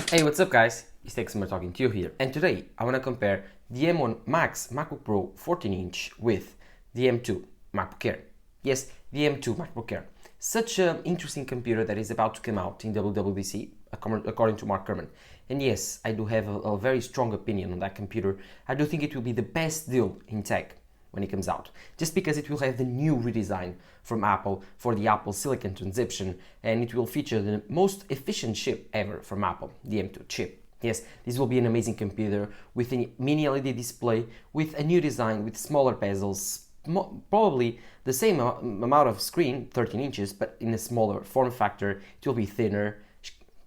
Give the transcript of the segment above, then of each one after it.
Hey, what's up guys? It's Texmer talking to you here, and today I want to compare the M1 Max MacBook Pro 14-inch with the M2 MacBook Air. Yes, the M2 MacBook Air. Such an interesting computer that is about to come out in WWDC, according to Mark Gurman. And yes, I do have a very strong opinion on that computer. I do think it will be the best deal in tech when it comes out, just because it will have the new redesign from Apple for the Apple Silicon transition, and it will feature the most efficient chip ever from Apple, the M2 chip. Yes, this will be an amazing computer with a mini LED display, with a new design, with smaller bezels, probably the same amount of screen, 13 inches, but in a smaller form factor. It will be thinner.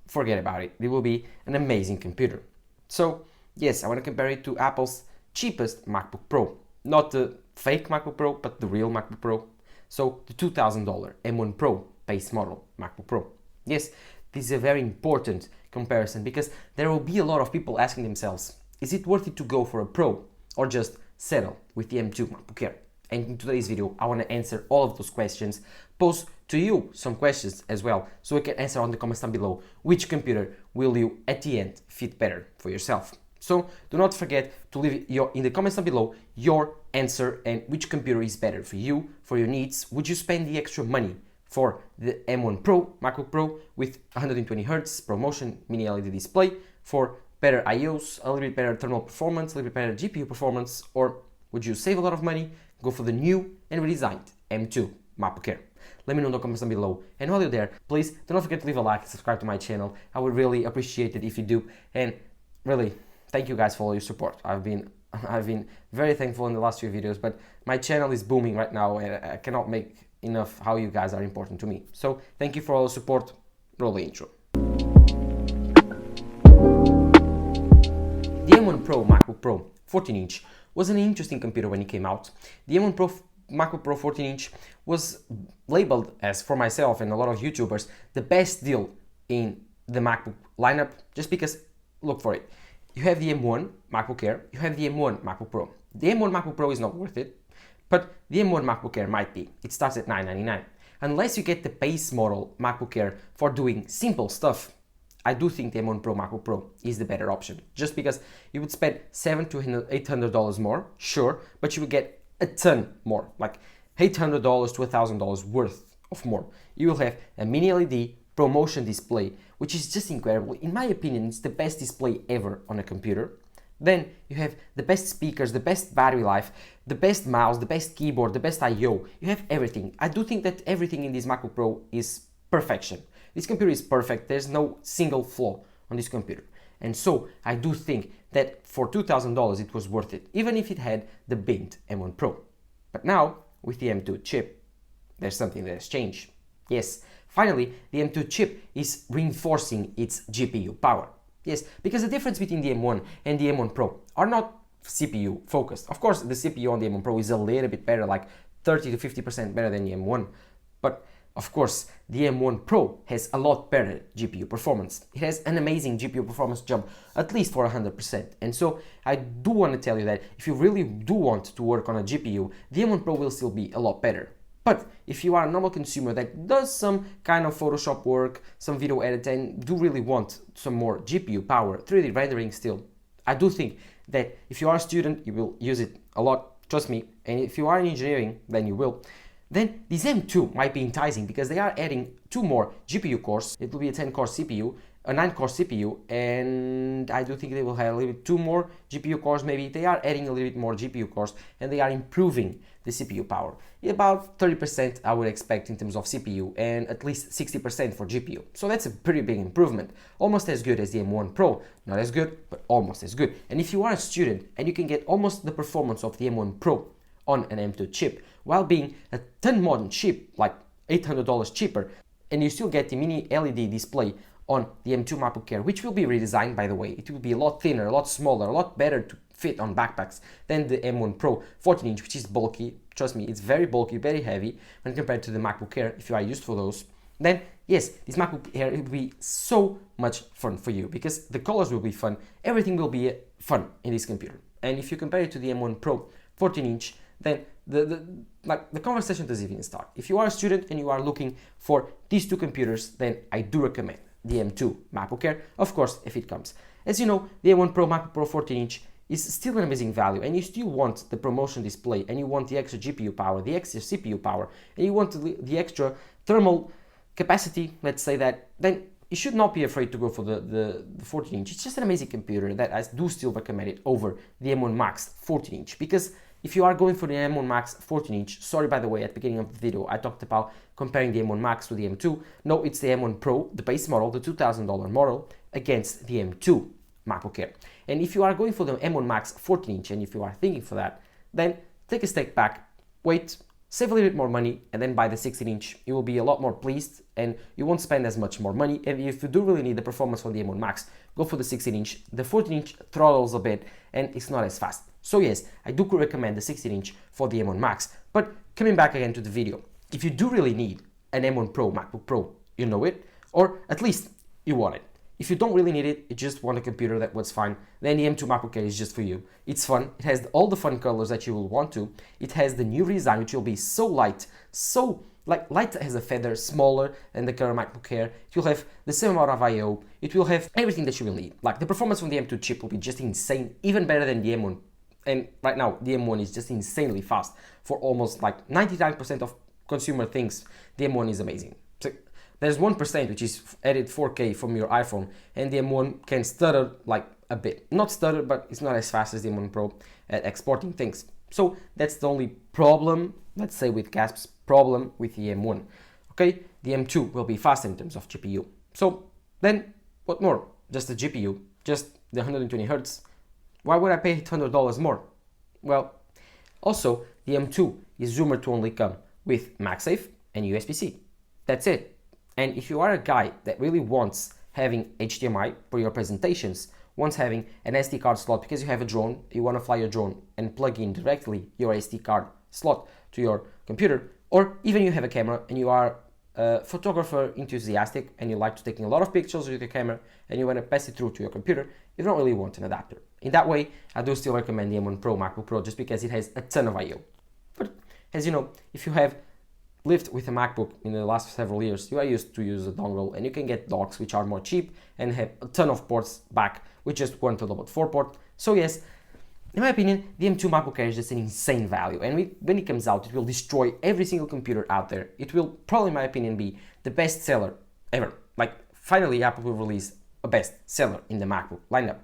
Forget about it. It will be an amazing computer. So yes, I want to compare it to Apple's cheapest MacBook Pro. Not the fake MacBook Pro, but the real MacBook Pro. So the $2,000 M1 Pro base model MacBook Pro. Yes, this is a very important comparison because there will be a lot of people asking themselves, is it worth it to go for a Pro or just settle with the M2 MacBook Air? And in today's video, I want to answer all of those questions, pose to you some questions as well, so you can answer on the comments down below which computer will you at the end fit better for yourself. So do not forget to leave in the comments down below your answer and which computer is better for you, for your needs. Would you spend the extra money for the M1 Pro MacBook Pro with 120 Hz ProMotion mini LED display for better IOs, a little bit better thermal performance, a little bit better GPU performance, or would you save a lot of money, go for the new and redesigned M2 MacBook Air? Let me know in the comments down below. And while you're there, please do not forget to leave a like and subscribe to my channel. I would really appreciate it if you do. And really, thank you guys for all your support. I've been very thankful in the last few videos, but my channel is booming right now and I cannot make enough how you guys are important to me. So thank you for all the support. Roll the intro. The M1 Pro MacBook Pro 14-inch was an interesting computer when it came out. The M1 Pro MacBook Pro 14-inch was labeled as, for myself and a lot of YouTubers, the best deal in the MacBook lineup, just because, look for it. You have the M1 MacBook Air, you have the M1 MacBook Pro. The M1 MacBook Pro is not worth it, but the M1 MacBook Air might be. It starts at $999. Unless you get the base model MacBook Air for doing simple stuff, I do think the M1 Pro MacBook Pro is the better option. Just because you would spend $700 to $800 more, sure, but you would get a ton more, like $800 to $1,000 worth of more. You will have a mini LED ProMotion display, which is just incredible. In my opinion, it's the best display ever on a computer. Then you have the best speakers, the best battery life, the best mouse, the best keyboard, the best I/O. You have everything. I do think that everything in this MacBook Pro is perfection. This computer is perfect. There's no single flaw on this computer. And so I do think that for $2,000 it was worth it, even if it had the binned M1 Pro. But now, with the M2 chip, there's something that has changed. Yes, finally, the M2 chip is reinforcing its GPU power. Yes, because the difference between the M1 and the M1 Pro are not CPU focused. Of course, the CPU on the M1 Pro is a little bit better, like 30 to 50% better than the M1. But of course, the M1 Pro has a lot better GPU performance. It has an amazing GPU performance jump, at least for 100%. And so I do want to tell you that if you really do want to work on a GPU, the M1 Pro will still be a lot better. But if you are a normal consumer that does some kind of Photoshop work, some video editing, do really want some more GPU power, 3D rendering still, I do think that if you are a student, you will use it a lot, trust me. And if you are in engineering, then you will. Then this M2 might be enticing because they are adding 2 more GPU cores. It will be a 10-core CPU, a 9-core CPU, and I do think they will have a little bit 2 more GPU cores maybe. They are adding a little bit more GPU cores and they are improving the CPU power. About 30% I would expect in terms of CPU and at least 60% for GPU. So that's a pretty big improvement. Almost as good as the M1 Pro. Not as good, but almost as good. And if you are a student and you can get almost the performance of the M1 Pro on an M2 chip, while being a ton more cheap, like $800 cheaper, and you still get the mini LED display on the M2 MacBook Air, which will be redesigned, by the way. It will be a lot thinner, a lot smaller, a lot better to fit on backpacks than the M1 Pro 14-inch, which is bulky. Trust me, it's very bulky, very heavy when compared to the MacBook Air, if you are used for those. Then, yes, this MacBook Air will be so much fun for you because the colors will be fun. Everything will be fun in this computer. And if you compare it to the M1 Pro 14-inch, then the conversation doesn't even start. If you are a student and you are looking for these 2 computers, then I do recommend the M2 MacBook Air, of course, if it comes. As you know, the M1 Pro MacBook Pro 14-inch is still an amazing value, and you still want the promotion display, and you want the extra GPU power, the extra CPU power, and you want the extra thermal capacity, let's say that, then you should not be afraid to go for the 14-inch. It's just an amazing computer that I do still recommend it over the M1 Max 14-inch, because if you are going for the M1 Max 14-inch, sorry by the way, at the beginning of the video I talked about comparing the M1 Max to the M2. No, it's the M1 Pro, the base model, the $2,000 model, against the M2 MacBook Air. And if you are going for the M1 Max 14-inch, and if you are thinking for that, then take a step back, wait, save a little bit more money, and then buy the 16-inch. You will be a lot more pleased, and you won't spend as much more money. And if you do really need the performance from the M1 Max, go for the 16-inch. The 14-inch throttles a bit, and it's not as fast. So yes, I do recommend the 16-inch for the M1 Max. But coming back again to the video, if you do really need an M1 Pro MacBook Pro, you know it, or at least you want it. If you don't really need it, you just want a computer that was fine, then the M2 MacBook Air is just for you. It's fun, it has all the fun colors that you will want to, it has the new design which will be so light, so light as a feather, smaller than the current MacBook Air. It will have the same amount of I/O, it will have everything that you will need. Like the performance from the M2 chip will be just insane, even better than the M1. And right now, the M1 is just insanely fast for almost like 99% of consumer things. The M1 is amazing. So there's 1% which is added 4K from your iPhone, and the M1 can stutter like a bit. Not stutter, but it's not as fast as the M1 Pro at exporting things. So that's the only problem, let's say with gasps, problem with the M1. Okay, the M2 will be faster in terms of GPU. So then, what more? Just the GPU, just the 120 Hz. Why would I pay $800 more? Well, also, the M2 is rumored to only come with MagSafe and USB-C. That's it. And if you are a guy that really wants having HDMI for your presentations, wants having an SD card slot because you have a drone, you want to fly your drone and plug in directly your SD card slot to your computer, or even you have a camera and you are a photographer enthusiastic and you like to taking a lot of pictures with your camera and you want to pass it through to your computer, you don't really want an adapter. In that way, I do still recommend the M1 Pro MacBook Pro just because it has a ton of I/O. But as you know, if you have lived with a MacBook in the last several years, you are used to use a dongle, and you can get docks which are more cheap and have a ton of ports back with just one Thunderbolt 4 port. So yes, in my opinion, the M2 MacBook Air is just an insane value, and when it comes out, it will destroy every single computer out there. It will probably, in my opinion, be the best seller ever. Like, finally, Apple will release a best seller in the MacBook lineup.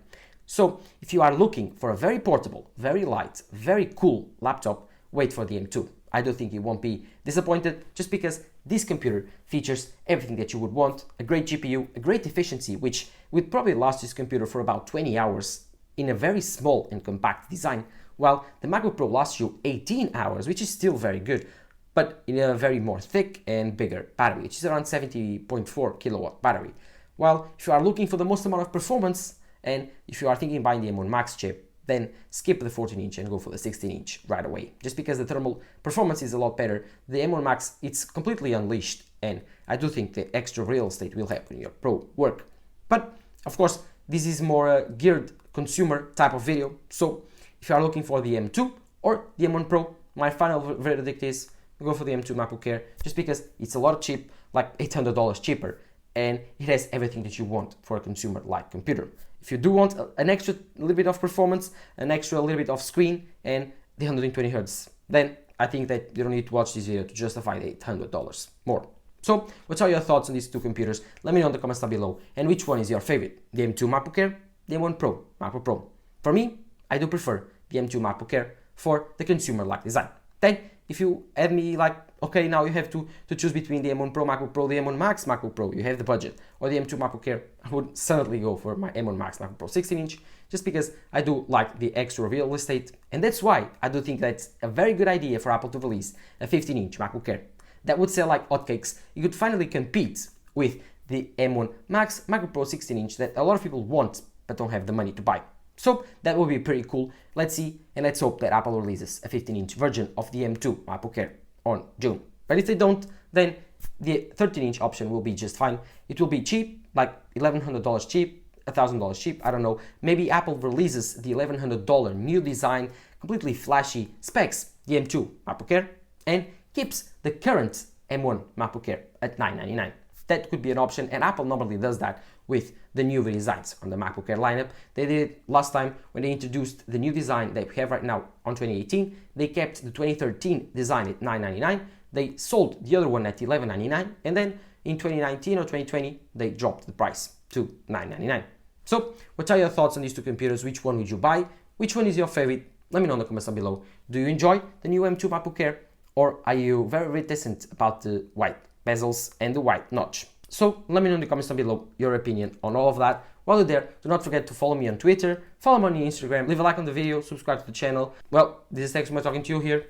So if you are looking for a very portable, very light, very cool laptop, wait for the M2. I do think you won't be disappointed just because this computer features everything that you would want, a great GPU, a great efficiency, which would probably last this computer for about 20 hours in a very small and compact design, while the MacBook Pro lasts you 18 hours, which is still very good, but in a very more thick and bigger battery, which is around 70.4 kilowatt battery. While if you are looking for the most amount of performance, and if you are thinking buying the M1 Max chip, then skip the 14-inch and go for the 16-inch right away. Just because the thermal performance is a lot better, the M1 Max, it's completely unleashed, and I do think the extra real estate will help in your pro work. But, of course, this is more a geared consumer type of video, so if you are looking for the M2 or the M1 Pro, my final verdict is go for the M2 MacBook Air, just because it's a lot cheap, like $800 cheaper, and it has everything that you want for a consumer-like computer. If you do want an extra little bit of performance, an extra little bit of screen, and the 120 Hz, then I think that you don't need to watch this video to justify the $800 more. So, what are your thoughts on these two computers? Let me know in the comments down below. And which one is your favorite? The M2 MacBook Air, the M1 Pro MacBook Pro? For me, I do prefer the M2 MacBook Air for the consumer-like design. Then, if you have me like, okay, now you have to choose between the M1 Pro MacBook Pro, the M1 Max MacBook Pro, you have the budget, or the M2 MacBook Air, I would certainly go for my M1 Max MacBook Pro 16-inch, just because I do like the extra real estate, and that's why I do think that's a very good idea for Apple to release a 15-inch MacBook Air. That would sell like hotcakes. You could finally compete with the M1 Max MacBook Pro 16-inch that a lot of people want, but don't have the money to buy. So that will be pretty cool. Let's see, and let's hope that Apple releases a 15-inch version of the M2 MacBook Air on June. But if they don't, then the 13-inch option will be just fine. It will be cheap, like $1,100 cheap, $1,000 cheap, I don't know. Maybe Apple releases the $1,100 new design, completely flashy specs, the M2 MacBook Air, and keeps the current M1 MacBook Air at $999. that could be an option, and Apple normally does that with the new redesigns on the MacBook Air lineup. They did it last time when they introduced the new design that we have right now on 2018. They kept the 2013 design at $999. They sold the other one at $1199, and then in 2019 or 2020 they dropped the price to $999. So what are your thoughts on these two computers? Which one would you buy? Which one is your favorite? Let me know in the comments down below. Do you enjoy the new M2 MacBook Air, or are you very reticent about the white bezels and the white notch? So let me know in the comments down below your opinion on all of that. While you're there, do not forget to follow me on Twitter, follow me on Instagram, leave a like on the video, subscribe to the channel. Well, this is thanks for talking to you here.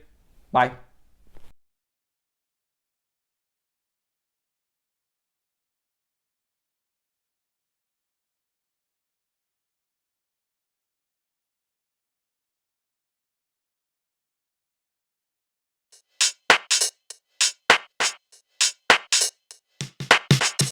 Bye.